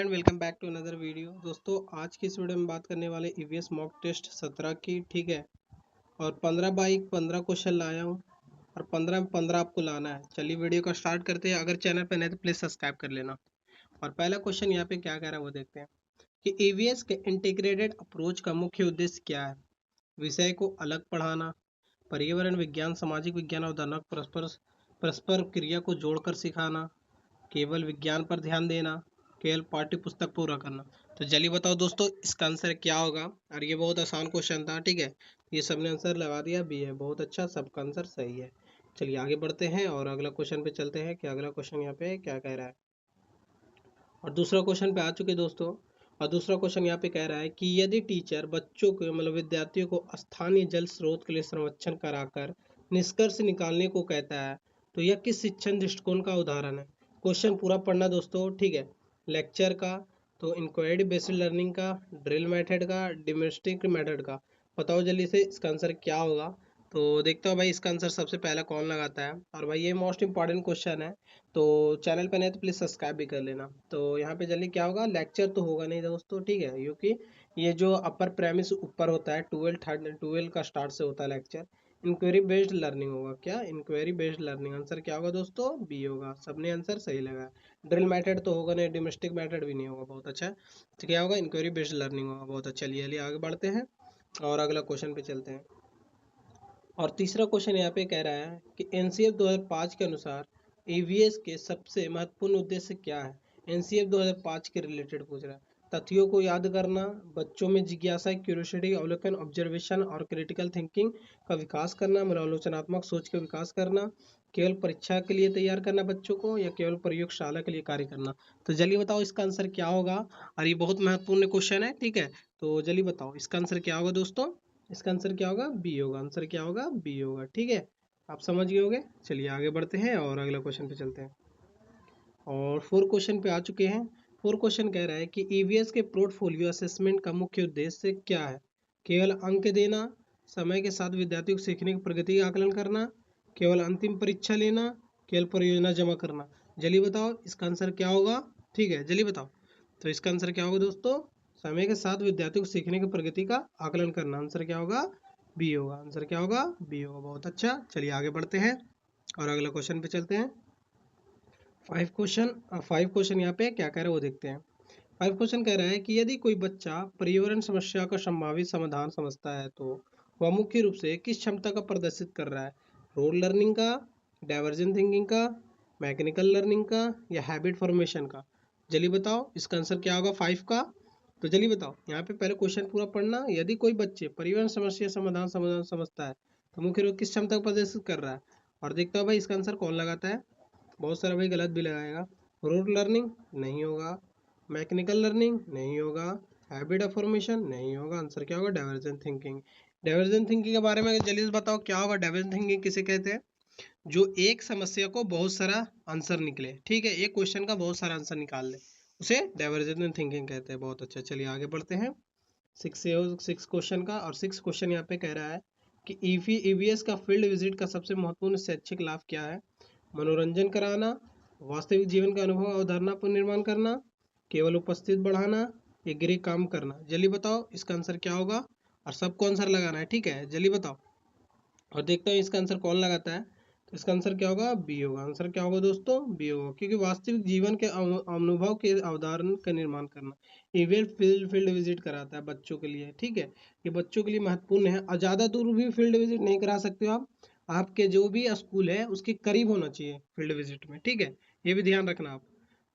And welcome back to another video. दोस्तों आज की इस वीडियो में बात करने वाले ईवीएस मॉक टेस्ट 17 की, ठीक है। और 15 बाई 15 क्वेश्चन लाया हूँ और 15 में 15 आपको लाना है। चलिए वीडियो का स्टार्ट करते हैं। अगर चैनल पर नए तो प्लीज़ सब्सक्राइब कर लेना। और पहला क्वेश्चन यहाँ पे क्या कह रहा है वो देखते हैं कि ईवीएस के इंटीग्रेटेड अप्रोच का मुख्य उद्देश्य क्या है। विषय को अलग पढ़ाना, पर्यावरण विज्ञान, सामाजिक विज्ञान और धनात्मक परस्पर परस्पर क्रिया को जोड़कर सिखाना, केवल विज्ञान पर ध्यान देना, केवल पाठ्य पुस्तक पूरा करना। तो चलिए बताओ दोस्तों इसका आंसर क्या होगा। और ये बहुत आसान क्वेश्चन था, ठीक है। ये सबने आंसर लगा दिया, बी है। बहुत अच्छा, सबका आंसर सही है। चलिए आगे बढ़ते हैं और अगला क्वेश्चन पे चलते हैं कि अगला क्वेश्चन यहाँ पे क्या कह रहा है। और दूसरा क्वेश्चन पे आ चुके दोस्तों। और दूसरा क्वेश्चन यहाँ पे कह रहा है कि यदि टीचर बच्चों को मतलब विद्यार्थियों को स्थानीय जल स्रोत के लिए संरक्षण कराकर निष्कर्ष निकालने को कहता है तो यह किस शिक्षण दृष्टिकोण का उदाहरण है। क्वेश्चन पूरा पढ़ना दोस्तों, ठीक है। लेक्चर का, तो इंक्वायरी बेस्ड लर्निंग का, ड्रिल मेथड का, डिमोन्स्ट्रेटिव मेथड का। बताओ जल्दी से इसका आंसर क्या होगा। तो देखता हूँ भाई इसका आंसर सबसे पहला कौन लगाता है। और भाई ये मोस्ट इंपॉर्टेंट क्वेश्चन है, तो चैनल पर नहीं तो प्लीज़ सब्सक्राइब भी कर लेना। तो यहाँ पे जल्दी क्या होगा, लेक्चर तो होगा नहीं दोस्तों, ठीक है, क्योंकि ये जो अपर प्रेमिस ऊपर होता है 12 का स्टार्ट से होता है लेक्चर। इंक्वायरी बेस्ड लर्निंग होगा। क्या, इंक्वायरी बेस्ड लर्निंग। आंसर क्या होगा दोस्तों, बी होगा। सबने आंसर सही लगा। ड्रिल मेथड तो होगा नहीं, डोमेस्टिक मेथड भी नहीं होगा। बहुत अच्छा। तो क्या होगा, इंक्वायरी बेस्ड लर्निंग होगा। बहुत अच्छा। चलिए आगे बढ़ते हैं और अगला क्वेश्चन पे चलते हैं। और तीसरा क्वेश्चन यहाँ पे कह रहा है कि एनसीएफ 2005 के अनुसार ईवीएस के सबसे महत्वपूर्ण उद्देश्य क्या है। एनसीएफ 2005 के रिलेटेड पूछ रहा है। तथ्यों को याद करना, बच्चों में जिज्ञासा, क्यूरियोसिटी, अवलोकन, ऑब्जर्वेशन और क्रिटिकल थिंकिंग का विकास करना, आलोचनात्मक सोच का विकास करना, केवल परीक्षा के लिए तैयार करना बच्चों को, या केवल प्रयोगशाला के लिए कार्य करना। तो जल्दी बताओ इसका आंसर क्या होगा। और ये बहुत महत्वपूर्ण क्वेश्चन है, ठीक है। तो जल्दी बताओ इसका आंसर क्या होगा दोस्तों। इसका आंसर क्या होगा, बी होगा। आंसर क्या होगा, बी होगा, ठीक है। आप समझ गए होंगे। चलिए आगे बढ़ते हैं और अगला क्वेश्चन पे चलते हैं। और फोर क्वेश्चन पे आ चुके हैं। फोर क्वेश्चन कह रहा है कि ईवीएस के पोर्टफोलियो असेसमेंट का मुख्य उद्देश्य क्या है। केवल अंक देना, समय के साथ विद्यार्थियों को सीखने की प्रगति का आकलन करना, केवल अंतिम परीक्षा लेना, केवल परियोजना जमा करना। जल्दी बताओ इसका आंसर क्या होगा, ठीक है, जल्दी बताओ। तो इसका आंसर क्या होगा दोस्तों, समय के साथ विद्यार्थियों को सीखने की प्रगति का आकलन करना। आंसर क्या होगा, बी होगा। आंसर क्या होगा, बी होगा। बहुत अच्छा। चलिए आगे बढ़ते हैं और अगला क्वेश्चन पे चलते हैं। फाइव क्वेश्चन यहाँ पे क्या कह रहे हैं वो देखते हैं। फाइव क्वेश्चन कह रहा है कि यदि कोई बच्चा पर्यावरण समस्या का संभावित समाधान समझता है तो वह मुख्य रूप से किस क्षमता का प्रदर्शित कर रहा है। रोल लर्निंग का, डाइवर्जेंट थिंकिंग का, मैकेनिकल लर्निंग का, या हैबिट फॉर्मेशन का। जल्दी बताओ इसका आंसर क्या होगा 5 का। तो जल्दी बताओ यहाँ पे पहले क्वेश्चन पूरा पढ़ना। यदि कोई बच्चे पर्यावरण समस्या समाधान समझता है तो मुख्य रूप किस क्षमता का प्रदर्शित कर रहा है। और देखता हूँ भाई इसका आंसर कौन लगाता है। बहुत सारा भाई गलत भी लगाएगा। रूट लर्निंग नहीं होगा, मैकेनिकल लर्निंग नहीं होगा, हैबिट ऑफ फॉर्मेशन नहीं होगा। आंसर क्या होगा, डाइवर्जेंट थिंकिंग। डाइवर्जेंट थिंकिंग के बारे में जल्दी से बताओ क्या होगा। डाइवर्जेंट थिंकिंग किसे कहते हैं, जो एक समस्या को बहुत सारा आंसर निकले, ठीक है, एक क्वेश्चन का बहुत सारा आंसर निकाल ले, उसे डाइवर्जेंट थिंकिंग कहते हैं। बहुत अच्छा। चलिए आगे बढ़ते हैं। सिक्स क्वेश्चन का। और सिक्स क्वेश्चन यहाँ पे कह रहा है कि ईवीएस का फील्ड विजिट का सबसे महत्वपूर्ण शैक्षिक लाभ क्या है। मनोरंजन कराना, वास्तविक जीवन का अनुभव अवधारणा पर निर्माण करना, केवल उपस्थित बढ़ाना, या गृह काम करना। जल्दी बताओ इसका आंसर क्या होगा। और सबको आंसर लगाना है, ठीक है, जल्दी बताओ। और देखते हैं इसका आंसर कौन लगाता है। तो इसका आंसर क्या होगा, बी होगा। आंसर क्या होगा दोस्तों, बी होगा, क्योंकि वास्तविक जीवन के अनुभव के अवधारण का निर्माण करना। इवेंट फील्ड विजिट कराता है बच्चों के लिए, ठीक है। ये बच्चों के लिए महत्वपूर्ण है। और ज़्यादा दूर भी फील्ड विजिट नहीं करा सकते हो आप। आपके जो भी स्कूल है उसके करीब होना चाहिए फील्ड विजिट में, ठीक है, ये भी ध्यान रखना आप।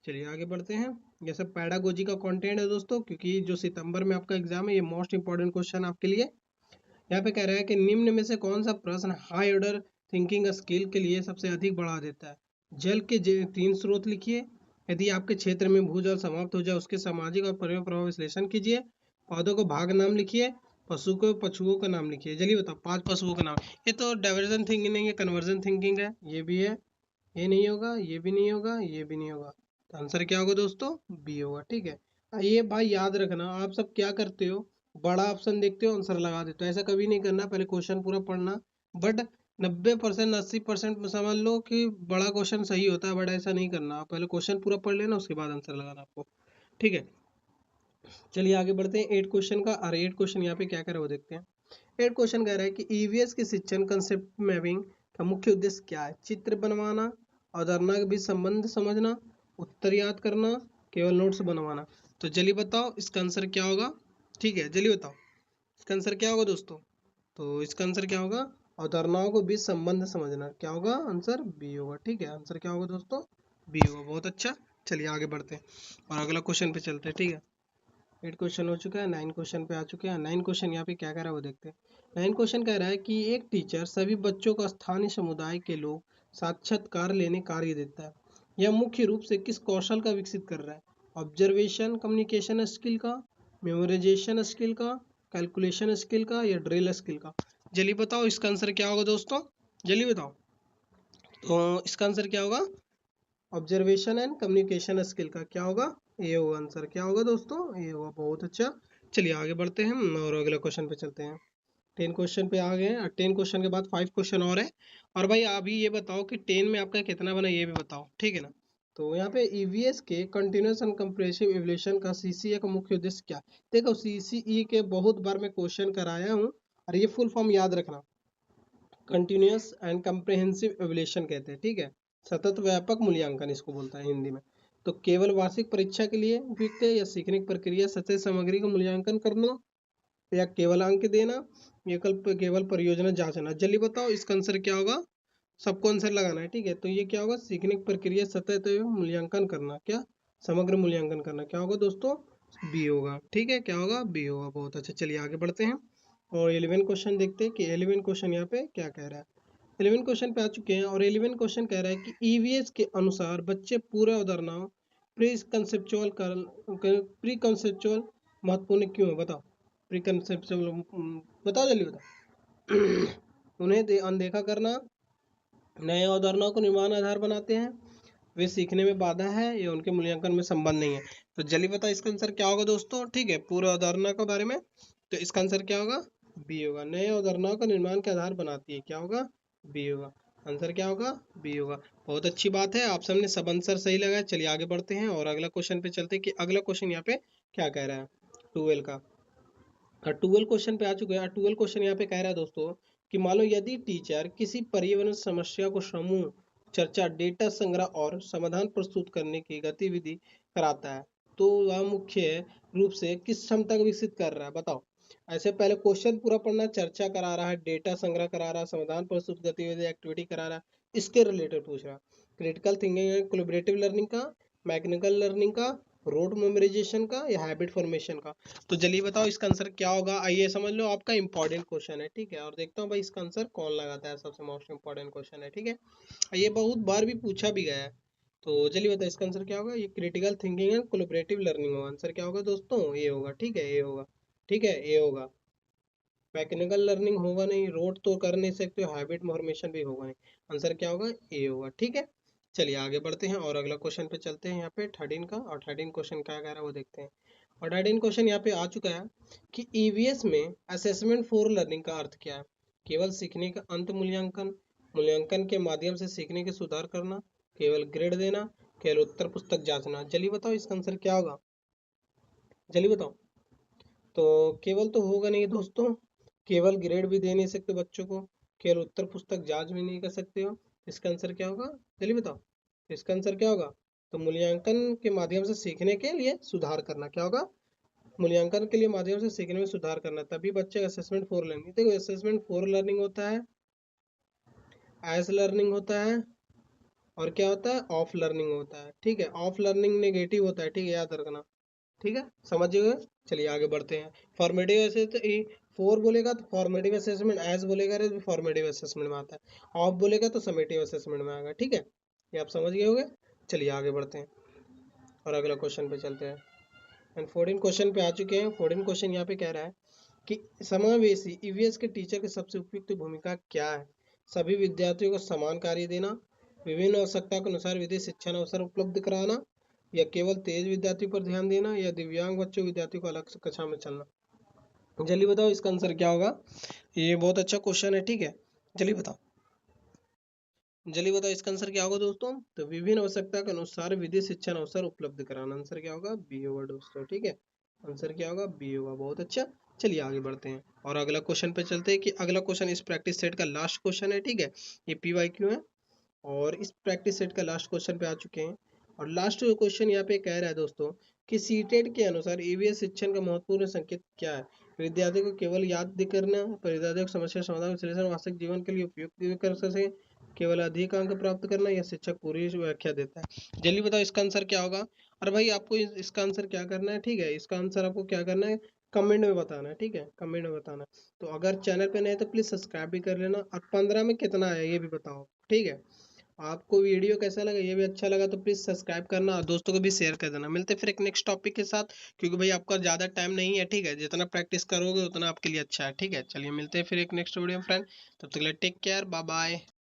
चलिए आगे बढ़ते हैं। ये सब पैडागोजी का कंटेंट है दोस्तों, क्योंकि जो सितंबर में आपका एग्जाम है ये मोस्ट इंपॉर्टेंट क्वेश्चन आपके लिए। यहाँ पे कह रहा है कि निम्न में से कौन सा प्रश्न हाई ऑर्डर थिंकिंग स्किल के लिए सबसे अधिक बढ़ा देता है। जल के तीन स्रोत लिखिए। यदि आपके क्षेत्र में भूजल समाप्त हो जाए उसके सामाजिक और पर्यावरण प्रभाव विश्लेषण कीजिए। पौधों को भाग नाम लिखिए। पशुओं का नाम लिखिए। जल्दी बताओ 5 पशुओं का नाम। ये तो डाइवर्जेंट थिंकिंग नहीं है, कन्वर्जेंट थिंकिंग है। ये भी है, ये नहीं होगा, ये भी नहीं होगा, ये भी नहीं होगा। तो आंसर क्या होगा दोस्तों, बी होगा, ठीक है। ये भाई याद रखना, आप सब क्या करते हो, बड़ा ऑप्शन देखते हो आंसर लगा देते हो। ऐसा कभी नहीं करना, पहले क्वेश्चन पूरा पढ़ना। बट 90% 80% समझ लो कि बड़ा क्वेश्चन सही होता है, बट ऐसा नहीं करना। आप पहले क्वेश्चन पूरा पढ़ लेना, उसके बाद आंसर लगाना आपको। ठीक है। चलिए आगे बढ़ते हैं 8 क्वेश्चन का। और 8 क्वेश्चन यहाँ पे क्या कह रहा है वो देखते हैं। 8 क्वेश्चन कह रहा है कि ईवीएस के शिक्षण कंसेप्ट मैपिंग का मुख्य उद्देश्य क्या है? चित्र बनवाना, अवधारणा के बीच संबंध समझना, उत्तर याद करना, केवल नोट्स बनवाना। तो जल्दी बताओ इसका आंसर क्या होगा। ठीक है, जल्दी बताओ इसका आंसर क्या होगा दोस्तों। तो इसका आंसर क्या होगा? अवधारणाओं को बीच संबंध समझना। क्या होगा? आंसर बी होगा। ठीक है, आंसर क्या होगा दोस्तों? बी होगा। बहुत अच्छा। चलिए आगे बढ़ते हैं और अगला क्वेश्चन पे चलते हैं। ठीक है, 8 क्वेश्चन हो चुका है, 9 क्वेश्चन पे आ चुके हैं। 9 क्वेश्चन यहाँ पे क्या कह रहा है वो देखते हैं। 9 क्वेश्चन कह रहा है कि एक टीचर सभी बच्चों को स्थानीय समुदाय के लोग साक्षात्कार लेने कार्य देता है। यह मुख्य रूप से किस कौशल का विकसित कर रहा है? ऑब्जर्वेशन कम्युनिकेशन स्किल का, मेमोराइजेशन स्किल का, कैलकुलेशन स्किल का, या ड्रिल स्किल का। जल्दी बताओ इसका आंसर क्या होगा दोस्तों, जल्दी बताओ। तो इसका आंसर क्या होगा? ऑब्जर्वेशन एंड कम्युनिकेशन स्किल का। क्या होगा? ये होगा आंसर। क्या होगा दोस्तों? ये होगा। बहुत अच्छा। चलिए आगे बढ़ते हैं हम और अगले क्वेश्चन पे चलते हैं। 10 क्वेश्चन पे आ गए हैं। 10 क्वेश्चन के बाद 5 क्वेश्चन और है। और भाई अभी ये बताओ कि 10 में आपका कितना बना ये भी बताओ, ठीक है ना। तो यहाँ पे ईवीएस के कंटिन्यूस एंड कंप्रेसिव एवोल्यूशन का सीसीए का मुख्य उद्देश्य क्या है? देखो सीसीई के बहुत बार मैं क्वेश्चन कराया हूँ और ये फुल फॉर्म याद रखना। कंटिन्यूस एंड कंप्रेहेंसिव एवोल्यूशन कहते हैं, ठीक है। सतत व्यापक मूल्यांकन इसको बोलता है हिंदी में। तो केवल वार्षिक परीक्षा के लिए उपयुक्त है या सीखने की प्रक्रिया सतत सामग्री का मूल्यांकन करना या केवल अंक देना या केवल परियोजना जांचना। जल्दी बताओ इसका आंसर क्या होगा। सबको आंसर लगाना है, ठीक है। तो ये क्या होगा? सीखने की प्रक्रिया सतत मूल्यांकन करना। क्या? समग्र मूल्यांकन करना। क्या होगा दोस्तों? बी होगा। ठीक है, क्या होगा? बी होगा। बहुत अच्छा। चलिए आगे बढ़ते हैं और 11 क्वेश्चन देखते हैं कि 11 क्वेश्चन यहाँ पे क्या कह रहा है। 11 क्वेश्चन पे आ चुके हैं और 11 क्वेश्चन कह रहा है कि ईवीएस के अनुसार बच्चे पूर्व अवधारणाओं प्री कंसेप्चुअल महत्वपूर्ण क्यों है? बताओ। प्री कंसेप्चुअल बताओ, जल्दी बताओ। उन्हें अनदेखा करना, नए अवधारणाओं को निर्माण आधार बनाते हैं, वे सीखने में बाधा है या उनके मूल्यांकन में संबंध नहीं है। तो जल्दी बताओ इसका आंसर क्या होगा दोस्तों। ठीक है, पूर्व अवधारणा के बारे में। तो इसका आंसर क्या होगा? बी होगा। नए अवधारणाओं का निर्माण के आधार बनाती है। क्या होगा? बी होगा। आंसर क्या होगा? बी होगा। बहुत अच्छी बात है, आप सबने सब आंसर सही लगाया। चलिए आगे बढ़ते हैं और अगला क्वेश्चन पे चलते हैं कि अगला क्वेश्चन यहाँ पे क्या कह रहा है 12 का। 12 क्वेश्चन पे आ चुके हैं। 12 क्वेश्चन यहाँ पे कह रहा है दोस्तों कि मान लो यदि टीचर किसी पर्यावरण समस्या को समूह चर्चा, डेटा संग्रह और समाधान प्रस्तुत करने की गतिविधि कराता है तो वह मुख्य रूप से किस क्षमता को विकसित कर रहा है? बताओ। ऐसे पहले क्वेश्चन पूरा पढ़ना, चर्चा करा रहा है, डेटा संग्रह करा रहा है, समाधान प्रस्तुत गतिविधि एक्टिविटी करा रहा है, इसके रिलेटेड पूछ रहा है। क्रिटिकल थिंकिंग, कोलैबोरेटिव लर्निंग का, मैकेनिकल लर्निंग का, रोड मेमोराइजेशन का, या हैबिट फॉर्मेशन का। तो जल्दी बताओ इसका आंसर क्या होगा। आइए समझ लो, आपका इंपॉर्टेंट क्वेश्चन है, ठीक है। और देखता हूँ भाई इसका आंसर कौन लगाता है। सबसे मोस्ट इंपॉर्टेंट क्वेश्चन है, ठीक है। ये बहुत बार भी पूछा भी गया है। तो चलिए बताओ इसका आंसर क्या होगा। ये critical thinking and collaborative learning होगा। आंसर क्या होगा दोस्तों? ये होगा। ठीक है, ये होगा। ठीक है, ये होगा। मैकेनिकल लर्निंग होगा नहीं, रोड तो कर नहीं सकते, हैबिट फॉर्मेशन भी होगा नहीं। आंसर क्या होगा? ए होगा। ठीक है, चलिए आगे बढ़ते हैं और अगला क्वेश्चन पे चलते हैं यहाँ पे 13 का। और 13 क्वेश्चन क्या कह रहा है वो देखते हैं। और 13 क्वेश्चन यहाँ पे आ चुका है कि ईवीएस में असेसमेंट फॉर लर्निंग का अर्थ क्या है? केवल सीखने का अंत मूल्यांकन, मूल्यांकन के माध्यम से सीखने के सुधार करना, केवल ग्रेड देना, केवल उत्तर पुस्तक जांचना। जल्दी बताओ इसका आंसर क्या होगा, जल्दी बताओ। तो केवल तो होगा नहीं दोस्तों, केवल ग्रेड भी दे नहीं सकते बच्चों को, केवल उत्तर पुस्तक जांच भी नहीं कर सकते हो। इसका आंसर क्या होगा? जल्दी बताओ। इसका आंसर क्या होगा? तो मूल्यांकन के माध्यम से सीखने के लिए सुधार करना। क्या होगा? मूल्यांकन के लिए माध्यम से सीखने में सुधार करना, तभी बच्चे असेसमेंट फॉर लर्निंग। देखो असेसमेंट फॉर लर्निंग होता है, एज लर्निंग होता है, और क्या होता है? ऑफ लर्निंग होता है। ठीक है, ऑफ लर्निंग नेगेटिव होता है, ठीक है, याद रखना। ठीक है, समझिए। चलिए आगे बढ़ते हैं। फॉर्मेटिव असेसमेंट, फोर बोलेगा तो फॉर्मेटिव असेसमेंट, एज बोलेगा तो फॉर्मेटिव असेसमेंट में आता है, ऑफ बोलेगा तो समेटिव असेसमेंट में आएगा। ठीक है, ये आप समझ गए होंगे। चलिए आगे बढ़ते हैं और अगला क्वेश्चन पे चलते हैं। एंड 14 क्वेश्चन पे आ चुके हैं। 14 क्वेश्चन यहाँ पे कह रहा है कि समावेशी ईवीएस के टीचर की सबसे उपयुक्त भूमिका क्या है? सभी विद्यार्थियों को समान कार्य देना, विभिन्न आवश्यकता के अनुसार विधि शिक्षण अवसर उपलब्ध कराना, या केवल तेज विद्यार्थी पर ध्यान देना, या दिव्यांग बच्चों विद्यार्थी को अलग से कक्षा में चलना। जल्दी बताओ इसका आंसर क्या होगा। ये बहुत अच्छा क्वेश्चन है, ठीक है, जल्दी बताओ। जल्दी बताओ इसका आंसर क्या होगा दोस्तों। तो विभिन्न आवश्यकता के अनुसार विधि शिक्षण अवसर उपलब्ध कराना, आंसर क्या होगा, बी होगा दोस्तों। ठीक है, आंसर क्या होगा, बी होगा। बहुत अच्छा, चलिए आगे बढ़ते हैं और अगला क्वेश्चन पे चलते हैं कि अगला क्वेश्चन इस प्रैक्टिस सेट का लास्ट क्वेश्चन है। ठीक है, ये PYQ है और इस प्रैक्टिस सेट का लास्ट क्वेश्चन पे आ चुके हैं। और लास्ट क्वेश्चन यहाँ पे कह रहा है दोस्तों कि सीटेट के अनुसार ईवीएस शिक्षण का महत्वपूर्ण संकेत क्या है। विद्यार्थी को केवल याद करना, पर विद्यार्थी को समस्या समाधान विश्लेषण वास्तविक जीवन के लिए उपयुक्त कर सके, केवल अधिक अंक प्राप्त करना, या शिक्षक पूरी व्याख्या देता है। जल्दी बताओ इसका आंसर क्या होगा। और भाई आपको इसका आंसर क्या करना है, ठीक है, इसका आंसर आपको क्या करना है, कमेंट में बताना है। ठीक है, कमेंट में बताना है। तो अगर चैनल पे नए तो प्लीज सब्सक्राइब भी कर लेना, और 15 में कितना है ये भी बताओ। ठीक है, आपको वीडियो कैसा लगा, ये भी अच्छा लगा तो प्लीज सब्सक्राइब करना और दोस्तों को भी शेयर कर देना। मिलते हैं फिर एक नेक्स्ट टॉपिक के साथ, क्योंकि भाई आपका ज़्यादा टाइम नहीं है। ठीक है, जितना प्रैक्टिस करोगे उतना आपके लिए अच्छा है। ठीक है, चलिए मिलते हैं फिर एक नेक्स्ट वीडियो फ्रेंड। तब तक के लिए टेक केयर, बाय बाय।